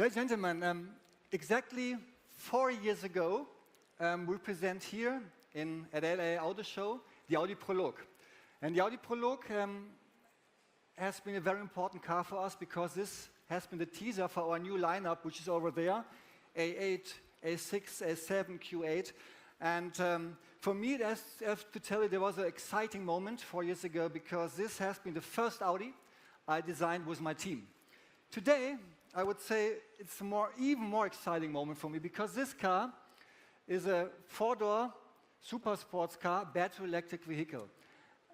Ladies and gentlemen, exactly 4 years ago, we present here at LA Auto Show the Audi Prologue. And the Audi Prologue has been a very important car for us because this has been the teaser for our new lineup, which is over there, A8, A6, A7, Q8. And for me, I have to tell you, there was an exciting moment 4 years ago because this has been the first Audi I designed with my team. Today, I would say it's even more exciting moment for me because this car is a four-door super sports car, battery electric vehicle.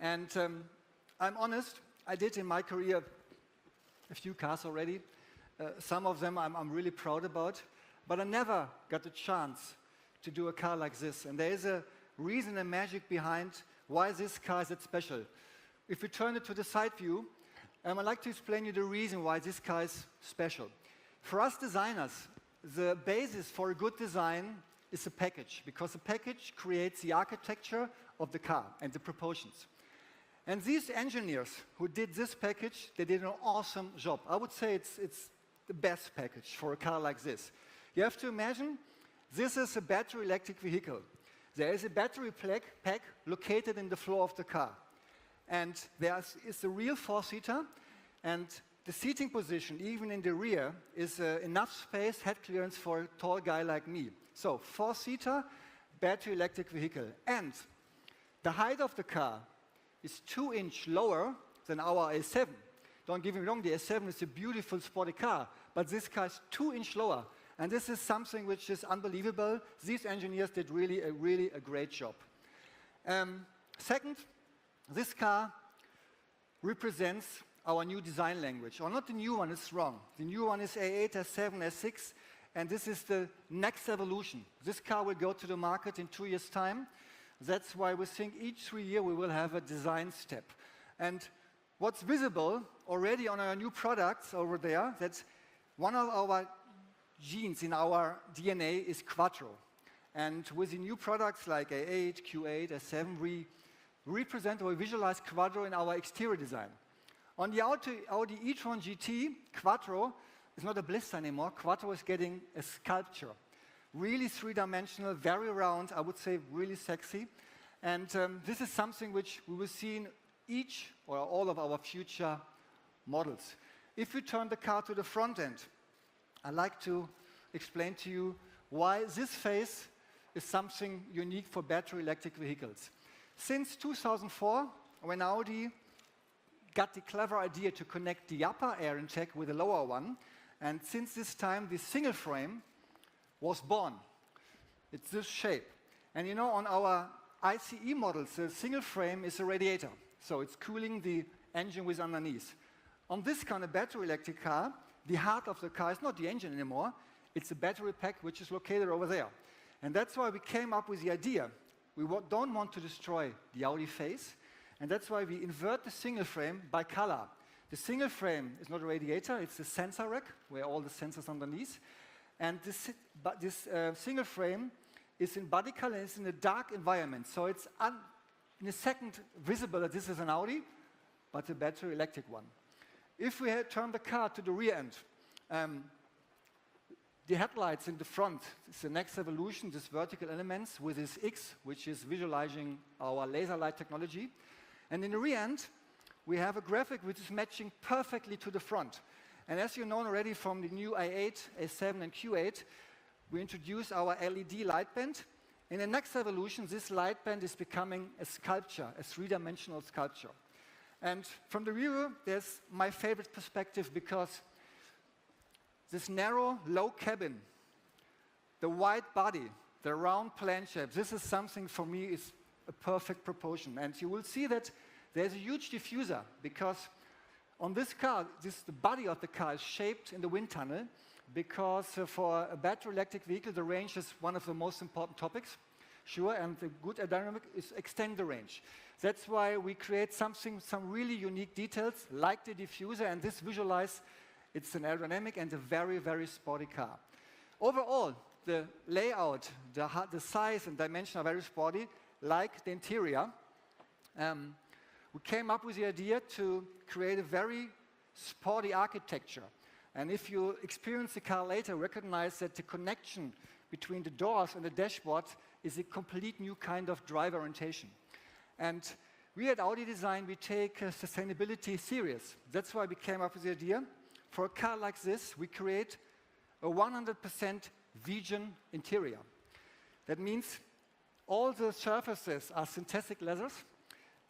And I'm honest, I did in my career a few cars already. Some of them I'm really proud about, but I never got the chance to do a car like this. And there is a reason and magic behind why this car is that special. If we turn it to the side view, I'd like to explain you the reason why this car is special. For us designers, the basis for a good design is a package, because the package creates the architecture of the car and the proportions. And these engineers who did this package, they did an awesome job. I would say it's the best package for a car like this. You have to imagine, this is a battery electric vehicle. There is a battery pack located in the floor of the car. And there is a real four-seater, and the seating position, even in the rear, is enough space, head clearance for a tall guy like me. So, four-seater, battery electric vehicle. And the height of the car is 2 inches lower than our A7. Don't get me wrong, the A7 is a beautiful sporty car, but this car is 2 inches lower. And this is something which is unbelievable. These engineers did really a great job. Second, this car represents our new design language. Or not the new one, it's wrong. The new one is A8, A7, A6, and this is the next evolution. This car will go to the market in 2 years' time. That's why we think each 3 years we will have a design step. And what's visible already on our new products over there, that one of our genes in our DNA is Quattro. And with the new products like A8, Q8, A7, we represent or visualize Quattro in our exterior design. On the Audi e-tron GT, Quattro is not a blister anymore. Quattro is getting a sculpture. Really three-dimensional, very round, I would say really sexy. And this is something which we will see in each or all of our future models. If we turn the car to the front end, I'd like to explain to you why this phase is something unique for battery electric vehicles. Since 2004, when Audi got the clever idea to connect the upper air intake with the lower one, and since this time, the single frame was born. It's this shape. And you know, on our ICE models, the single frame is a radiator, so it's cooling the engine with underneath. On this kind of battery electric car, the heart of the car is not the engine anymore, it's a battery pack which is located over there. And that's why we came up with the idea. We don't want to destroy the Audi face, and that's why we invert the single frame by color. The single frame is not a radiator, it's a sensor rack, where all the sensors underneath. And this single frame is in body color, it's in a dark environment. So it's in a second visible that this is an Audi, but a battery electric one. If we turn the car to the rear end, the headlights in the front is the next evolution, these vertical elements with this X, which is visualizing our laser light technology. And in the rear end, we have a graphic which is matching perfectly to the front. And as you know already from the new A8, A7, and Q8, we introduced our LED light band. In the next evolution, this light band is becoming a sculpture, a three-dimensional sculpture. And from the rear, there's my favorite perspective because this narrow, low cabin, the wide body, the round plan shape, this is something for me is a perfect proportion. And you will see that there's a huge diffuser because on this car, the body of the car is shaped in the wind tunnel because for a battery electric vehicle, the range is one of the most important topics. Sure, and the good aerodynamic is extend the range. That's why we create some really unique details like the diffuser, and this visualize it's an aerodynamic and a very sporty car. Overall, the layout, the size and dimension are very sporty, like the interior. We came up with the idea to create a very sporty architecture. And if you experience the car later, recognize that the connection between the doors and the dashboard is a complete new kind of drive orientation. And we at Audi Design, we take sustainability serious. That's why we came up with the idea. For a car like this, we create a 100% vegan interior. That means all the surfaces are synthetic leathers.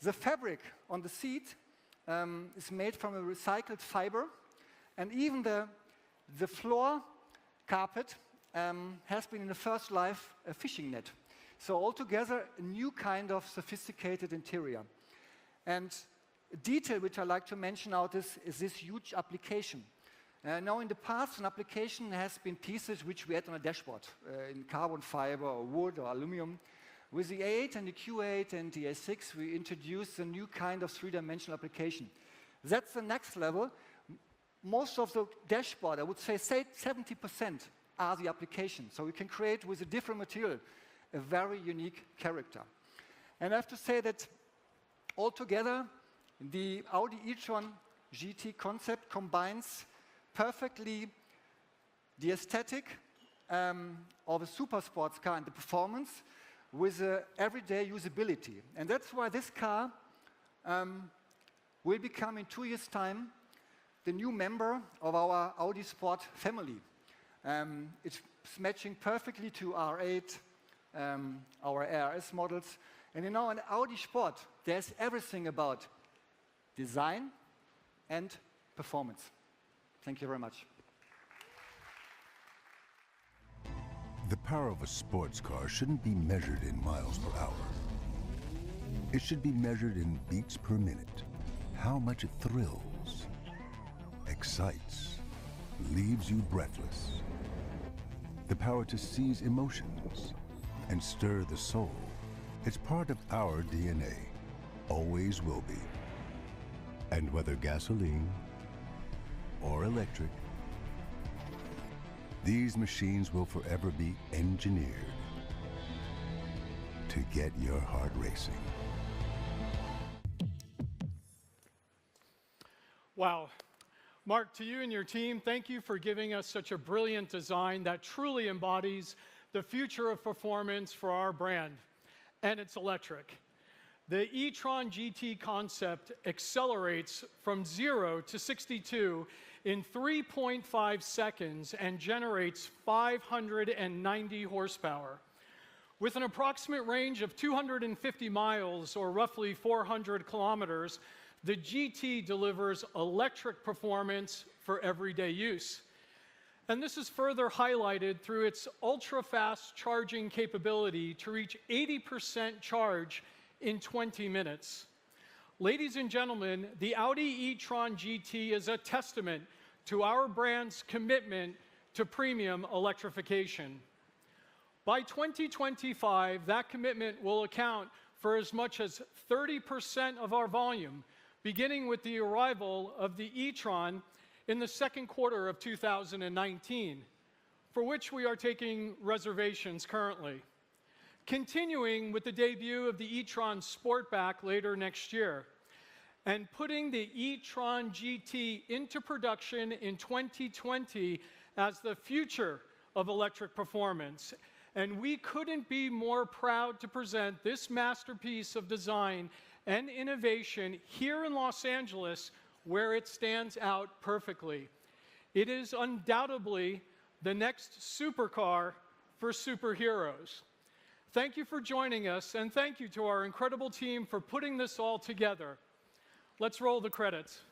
The fabric on the seat is made from a recycled fiber, and even the floor carpet has been in the first life a fishing net. So altogether, a new kind of sophisticated interior. And a detail which I like to mention out is this huge application. Now in the past, an application has been pieces which we had on a dashboard in carbon fiber or wood or aluminum. With the A8 and the Q8 and the A6, we introduced a new kind of three-dimensional application. That's the next level. Most of the dashboard, I would say 70% are the application. So we can create with a different material a very unique character. And I have to say that altogether, the Audi e-tron GT concept combines perfectly the aesthetic of a super sports car and the performance with everyday usability. And that's why this car will become in 2 years' time the new member of our Audi Sport family. It's matching perfectly to R8, our ARS models. And in Audi Sport, there's everything about design and performance. Thank you very much. The power of a sports car shouldn't be measured in miles per hour. It should be measured in beats per minute. How much it thrills, excites, leaves you breathless. The power to seize emotions and stir the soul. It's part of our DNA, always will be. And whether gasoline or electric, these machines will forever be engineered to get your heart racing. Wow. Mark, to you and your team, thank you for giving us such a brilliant design that truly embodies the future of performance for our brand. And it's electric. The e-tron GT concept accelerates from 0 to 62 in 3.5 seconds and generates 590 horsepower. With an approximate range of 250 miles, or roughly 400 kilometers, the GT delivers electric performance for everyday use. And this is further highlighted through its ultra-fast charging capability to reach 80% charge in 20 minutes. Ladies and gentlemen, the Audi e-tron GT is a testament to our brand's commitment to premium electrification. By 2025, that commitment will account for as much as 30% of our volume, beginning with the arrival of the e-tron in the second quarter of 2019, for which we are taking reservations currently. Continuing with the debut of the e-tron Sportback later next year, and putting the e-tron GT into production in 2020 as the future of electric performance. And we couldn't be more proud to present this masterpiece of design and innovation here in Los Angeles, where it stands out perfectly. It is undoubtedly the next supercar for superheroes. Thank you for joining us, and thank you to our incredible team for putting this all together. Let's roll the credits.